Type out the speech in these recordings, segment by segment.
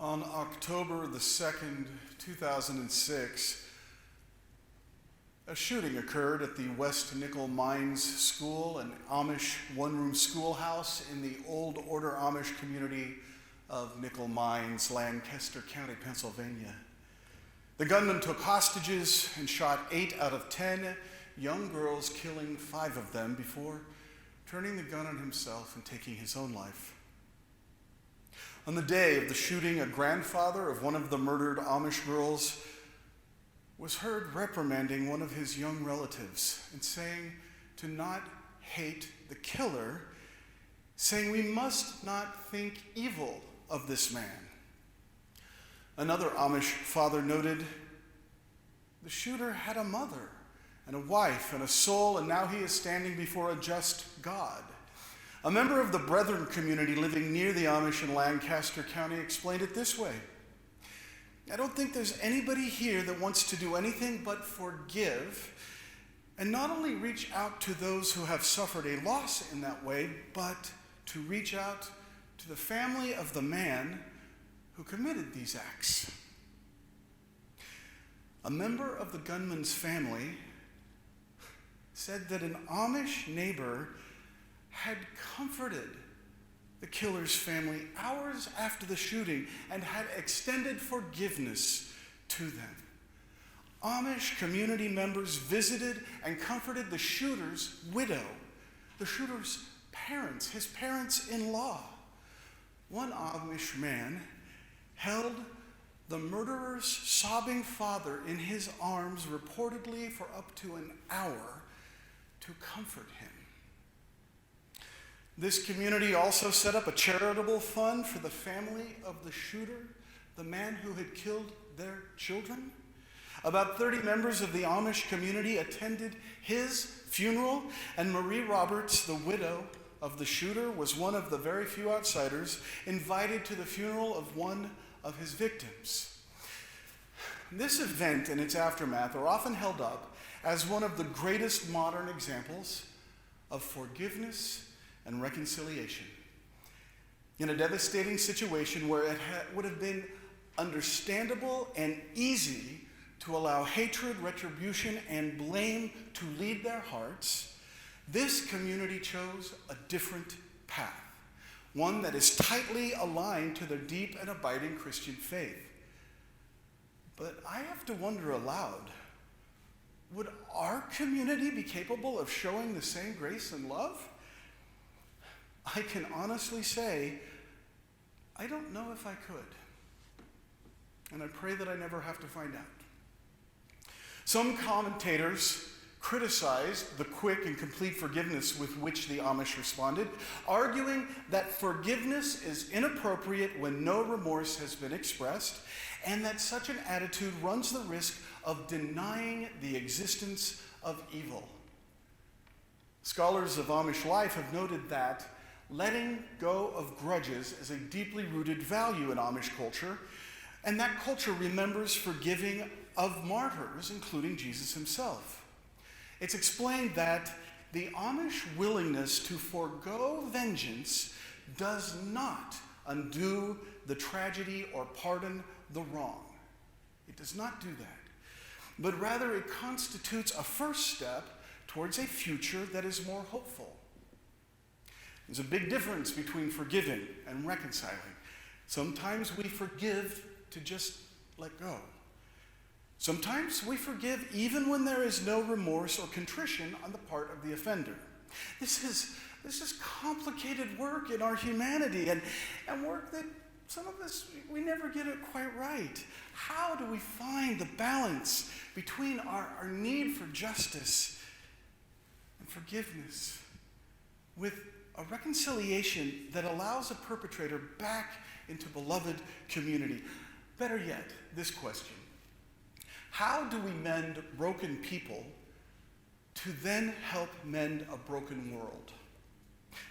On October the 2nd, 2006, a shooting occurred at the West Nickel Mines School, an Amish one-room schoolhouse in the Old Order Amish community of Nickel Mines, Lancaster County, Pennsylvania. The gunman took hostages and shot 8 out of 10 young girls, killing 5 of them before turning the gun on himself and taking his own life. On the day of the shooting, a grandfather of one of the murdered Amish girls was heard reprimanding one of his young relatives and saying to not hate the killer, saying we must not think evil of this man. Another Amish father noted, the shooter had a mother and a wife and a soul, and now he is standing before a just God. A member of the Brethren community living near the Amish in Lancaster County explained it this way. I don't think there's anybody here that wants to do anything but forgive and not only reach out to those who have suffered a loss in that way, but to reach out to the family of the man who committed these acts. A member of the gunman's family said that an Amish neighbor had comforted the killer's family hours after the shooting and had extended forgiveness to them. Amish community members visited and comforted the shooter's widow, the shooter's parents, his parents-in-law. One Amish man held the murderer's sobbing father in his arms reportedly for up to an hour to comfort him. This community also set up a charitable fund for the family of the shooter, the man who had killed their children. About 30 members of the Amish community attended his funeral, and Marie Roberts, the widow of the shooter, was one of the very few outsiders invited to the funeral of one of his victims. This event and its aftermath are often held up as one of the greatest modern examples of forgiveness and reconciliation. In a devastating situation where it would have been understandable and easy to allow hatred, retribution, and blame to lead their hearts, this community chose a different path, one that is tightly aligned to their deep and abiding Christian faith. But I have to wonder aloud, would our community be capable of showing the same grace and love? I can honestly say, I don't know if I could. And I pray that I never have to find out. Some commentators criticized the quick and complete forgiveness with which the Amish responded, arguing that forgiveness is inappropriate when no remorse has been expressed, and that such an attitude runs the risk of denying the existence of evil. Scholars of Amish life have noted that letting go of grudges is a deeply rooted value in Amish culture, and that culture remembers forgiving of martyrs, including Jesus himself. It's explained that the Amish willingness to forego vengeance does not undo the tragedy or pardon the wrong. It does not do that. But rather it constitutes a first step towards a future that is more hopeful. There's a big difference between forgiving and reconciling. Sometimes we forgive to just let go. Sometimes we forgive even when there is no remorse or contrition on the part of the offender. This is complicated work in our humanity and work that some of us, we never get it quite right. How do we find the balance between our need for justice and forgiveness with a reconciliation that allows a perpetrator back into beloved community? Better yet, this question. How do we mend broken people to then help mend a broken world?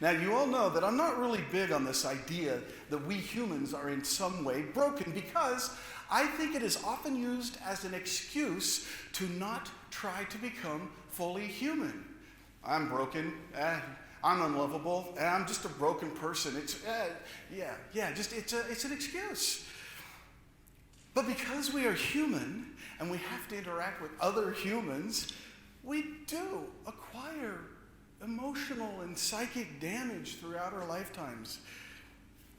Now, you all know that I'm not really big on this idea that we humans are in some way broken, because I think it is often used as an excuse to not try to become fully human. I'm broken. I'm unlovable. I'm just a broken person. It's an excuse. But because we are human and we have to interact with other humans, we do acquire emotional and psychic damage throughout our lifetimes.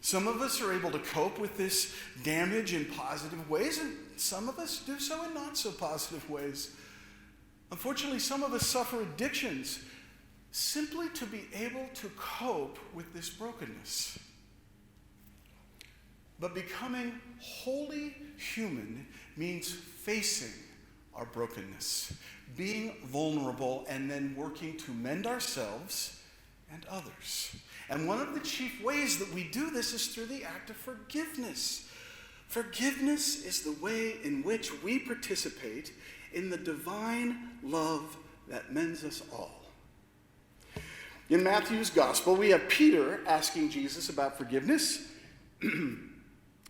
Some of us are able to cope with this damage in positive ways, and some of us do so in not so positive ways. Unfortunately, some of us suffer addictions simply to be able to cope with this brokenness. But becoming wholly human means facing our brokenness, being vulnerable, and then working to mend ourselves and others. And one of the chief ways that we do this is through the act of forgiveness. Forgiveness is the way in which we participate in the divine love that mends us all. In Matthew's gospel, we have Peter asking Jesus about forgiveness.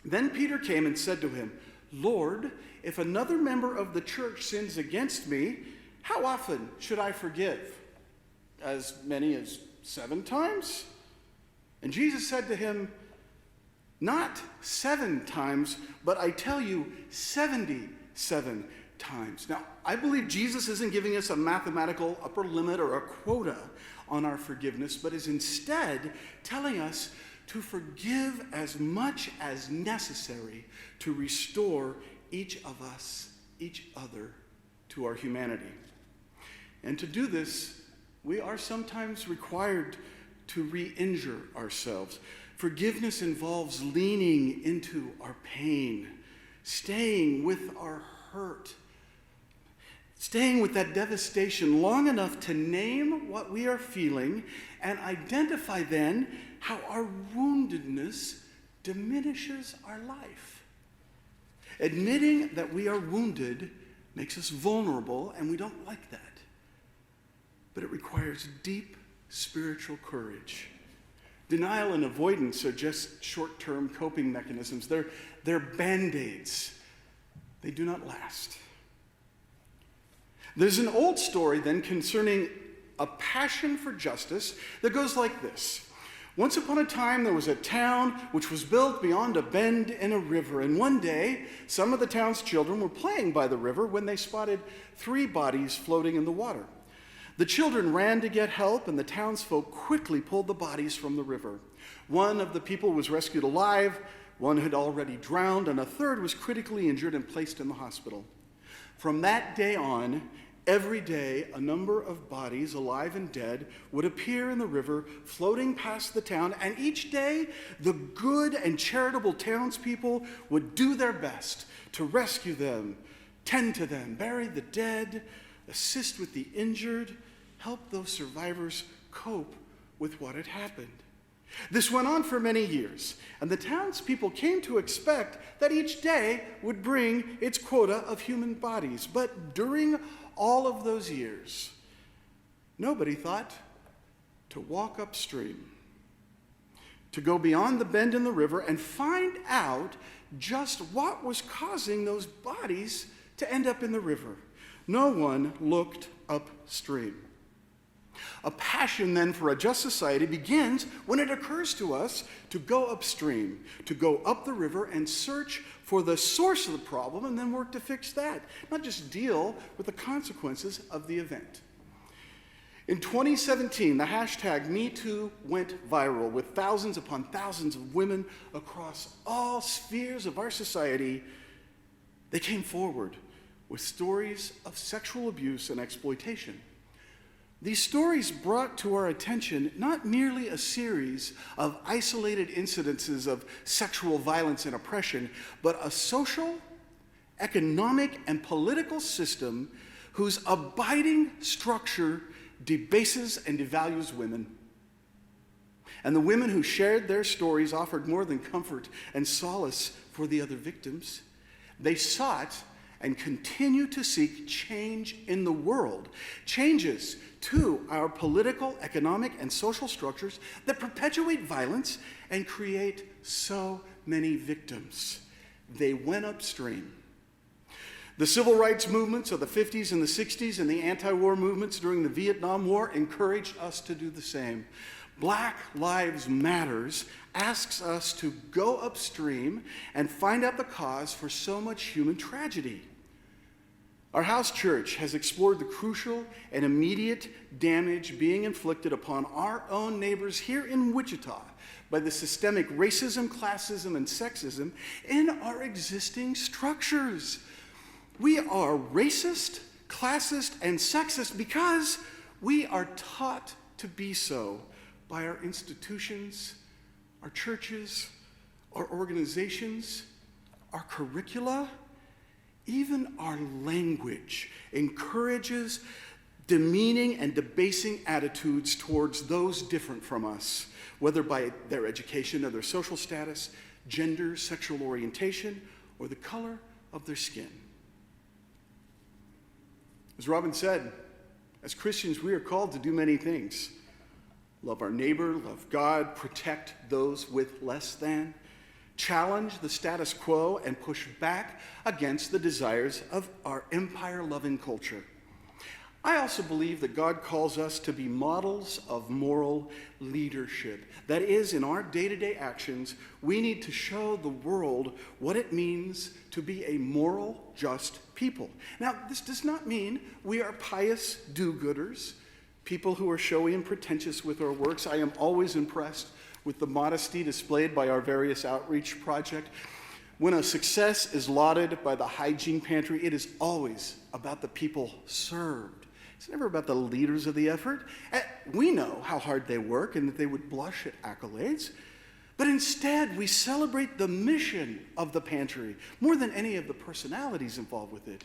Then Peter came and said to him, "Lord, if another member of the church sins against me, how often should I forgive? As many as 7 times?" And Jesus said to him, "Not 7 times, but I tell you 77 times." Now, I believe Jesus isn't giving us a mathematical upper limit or a quota on our forgiveness, but is instead telling us to forgive as much as necessary to restore each of us, each other, to our humanity. And to do this, we are sometimes required to re-injure ourselves. Forgiveness involves leaning into our pain, staying with our hurt, staying with that devastation long enough to name what we are feeling and identify then how our woundedness diminishes our life. Admitting that we are wounded makes us vulnerable, and we don't like that. But it requires deep spiritual courage. Denial and avoidance are just short-term coping mechanisms. They're band-aids. They do not last. There's an old story then concerning a passion for justice that goes like this. Once upon a time, there was a town which was built beyond a bend in a river. And one day, some of the town's children were playing by the river when they spotted 3 bodies floating in the water. The children ran to get help, and the townsfolk quickly pulled the bodies from the river. One of the people was rescued alive, one had already drowned, and a third was critically injured and placed in the hospital. From that day on, every day, a number of bodies, alive and dead, would appear in the river, floating past the town, and each day, the good and charitable townspeople would do their best to rescue them, tend to them, bury the dead, assist with the injured, help those survivors cope with what had happened. This went on for many years, and the townspeople came to expect that each day would bring its quota of human bodies. But during all of those years, nobody thought to walk upstream, to go beyond the bend in the river and find out just what was causing those bodies to end up in the river. No one looked upstream. A passion then for a just society begins when it occurs to us to go upstream, to go up the river and search for the source of the problem and then work to fix that, not just deal with the consequences of the event. In 2017, the hashtag #MeToo went viral, with thousands upon thousands of women across all spheres of our society. They came forward with stories of sexual abuse and exploitation. These stories brought to our attention not merely a series of isolated incidences of sexual violence and oppression, but a social, economic, and political system whose abiding structure debases and devalues women. And the women who shared their stories offered more than comfort and solace for the other victims. They sought and continue to seek change in the world, changes to our political, economic, and social structures that perpetuate violence and create so many victims. They went upstream. The civil rights movements of the 50s and the 60s and the anti-war movements during the Vietnam War encouraged us to do the same. Black Lives Matters asks us to go upstream and find out the cause for so much human tragedy. Our house church has explored the crucial and immediate damage being inflicted upon our own neighbors here in Wichita by the systemic racism, classism, and sexism in our existing structures. We are racist, classist, and sexist because we are taught to be so by our institutions, our churches, our organizations, our curricula. Even our language encourages demeaning and debasing attitudes towards those different from us, whether by their education or their social status, gender, sexual orientation, or the color of their skin. As Robin said, as Christians, we are called to do many things. Love our neighbor, love God, protect those with less than, challenge the status quo, and push back against the desires of our empire-loving culture. I also believe that God calls us to be models of moral leadership. That is, in our day-to-day actions, we need to show the world what it means to be a moral, just people. Now, this does not mean we are pious do-gooders, people who are showy and pretentious with our works. I am always impressed with the modesty displayed by our various outreach projects. When a success is lauded by the hygiene pantry, it is always about the people served. It's never about the leaders of the effort. We know how hard they work and that they would blush at accolades. But instead, we celebrate the mission of the pantry more than any of the personalities involved with it.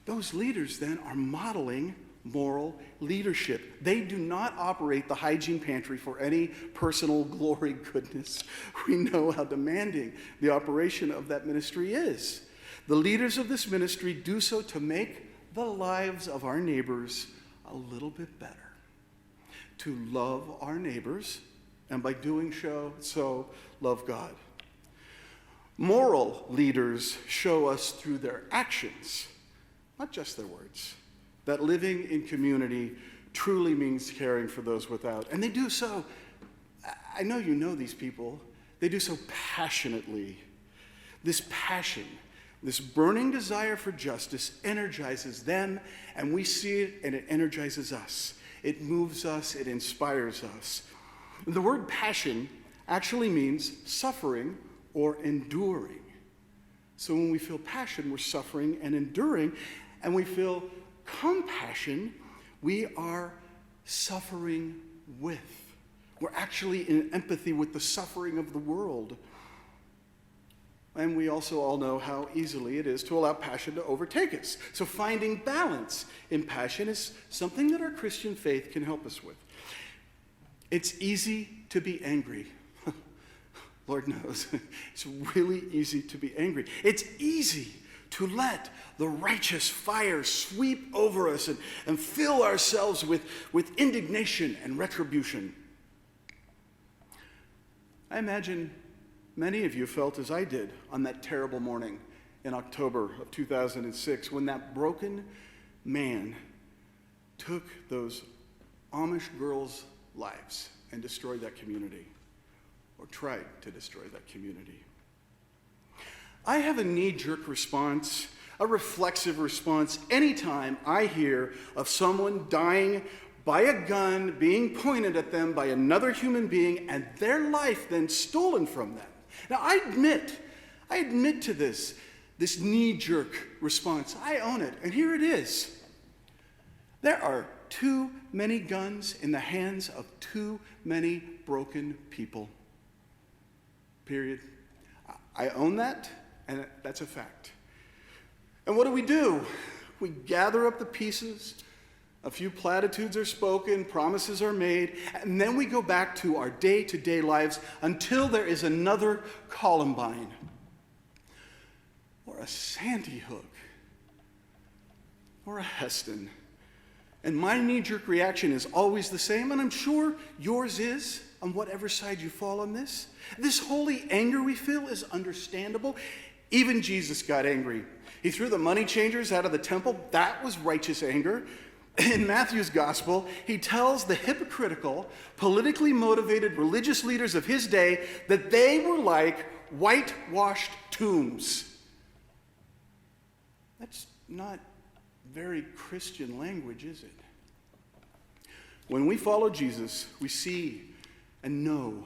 Those leaders then are modeling moral leadership. They do not operate the hygiene pantry for any personal glory goodness. We know how demanding the operation of that ministry is. The leaders of this ministry do so to make the lives of our neighbors a little bit better, to love our neighbors, and by doing so love God. Moral leaders show us through their actions, not just their words, that living in community truly means caring for those without. And they do so, I know you know these people, they do so passionately. This passion, this burning desire for justice energizes them, and we see it, and it energizes us. It moves us, it inspires us. The word passion actually means suffering or enduring. So when we feel passion, we're suffering and enduring, and we feel compassion, we are suffering with. We're actually in empathy with the suffering of the world. And we also all know how easily it is to allow passion to overtake us. So finding balance in passion is something that our Christian faith can help us with. It's easy to be angry. Lord knows, it's really easy to be angry. It's easy to let the righteous fire sweep over us and fill ourselves with indignation and retribution. I imagine many of you felt as I did on that terrible morning in October of 2006 when that broken man took those Amish girls' lives and destroyed that community, or tried to destroy that community. I have a knee-jerk response, a reflexive response, anytime I hear of someone dying by a gun being pointed at them by another human being and their life then stolen from them. Now, I admit to this knee-jerk response. I own it, and here it is. There are too many guns in the hands of too many broken people. Period. I own that, and that's a fact. And what do? We gather up the pieces, a few platitudes are spoken, promises are made, and then we go back to our day-to-day lives until there is another Columbine or a Sandy Hook or a Heston. And my knee-jerk reaction is always the same, and I'm sure yours is, on whatever side you fall on this. This holy anger we feel is understandable. Even Jesus got angry. He threw the money changers out of the temple. That was righteous anger. In Matthew's gospel, he tells the hypocritical, politically motivated religious leaders of his day that they were like whitewashed tombs. That's not very Christian language, is it? When we follow Jesus, we see and know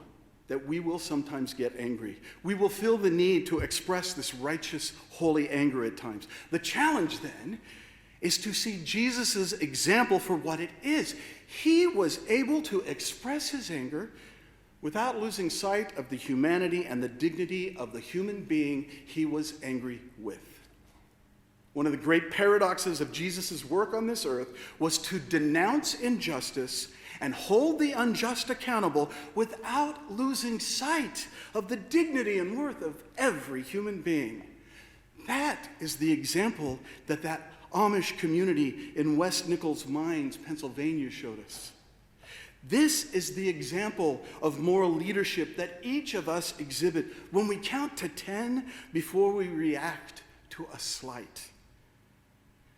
that we will sometimes get angry. We will feel the need to express this righteous, holy anger at times. The challenge then is to see Jesus' example for what it is. He was able to express his anger without losing sight of the humanity and the dignity of the human being he was angry with. One of the great paradoxes of Jesus' work on this earth was to denounce injustice and hold the unjust accountable without losing sight of the dignity and worth of every human being. That is the example that Amish community in West Nichols Mines, Pennsylvania showed us. This is the example of moral leadership that each of us exhibit when we count to 10 before we react to a slight.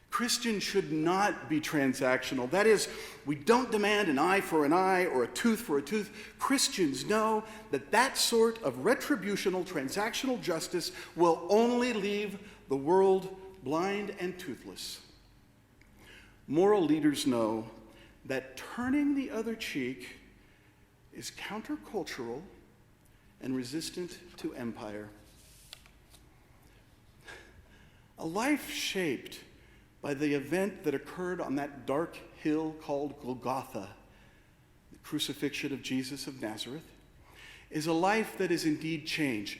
Christians should not be transactional. That is, we don't demand an eye for an eye or a tooth for a tooth. Christians know that that sort of retributional, transactional justice will only leave the world blind and toothless. Moral leaders know that turning the other cheek is countercultural and resistant to empire. A life shaped by the event that occurred on that dark hill called Golgotha, the crucifixion of Jesus of Nazareth, is a life that is indeed changed.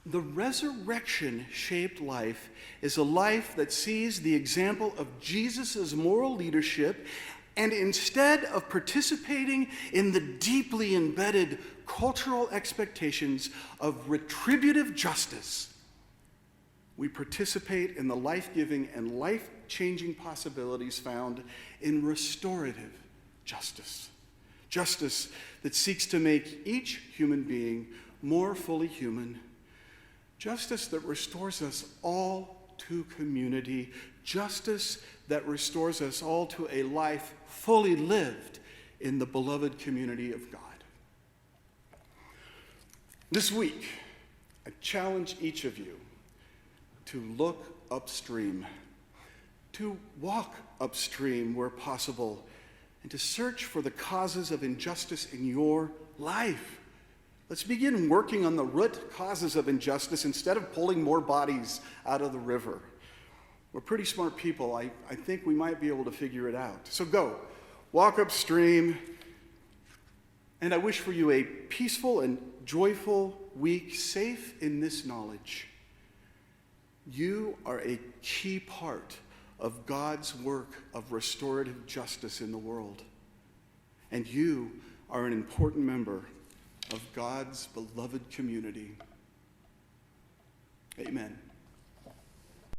The resurrection-shaped life is a life that sees the example of Jesus' moral leadership, and instead of participating in the deeply embedded cultural expectations of retributive justice, we participate in the life-giving and life-changing possibilities found in restorative justice. Justice that seeks to make each human being more fully human. Justice that restores us all to community. Justice that restores us all to a life fully lived in the beloved community of God. This week, I challenge each of you to look upstream, to walk upstream where possible, and to search for the causes of injustice in your life. Let's begin working on the root causes of injustice instead of pulling more bodies out of the river. We're pretty smart people. I think we might be able to figure it out. So go, walk upstream, and I wish for you a peaceful and joyful week, safe in this knowledge. You are a key part of God's work of restorative justice in the world. And you are an important member of God's beloved community. Amen.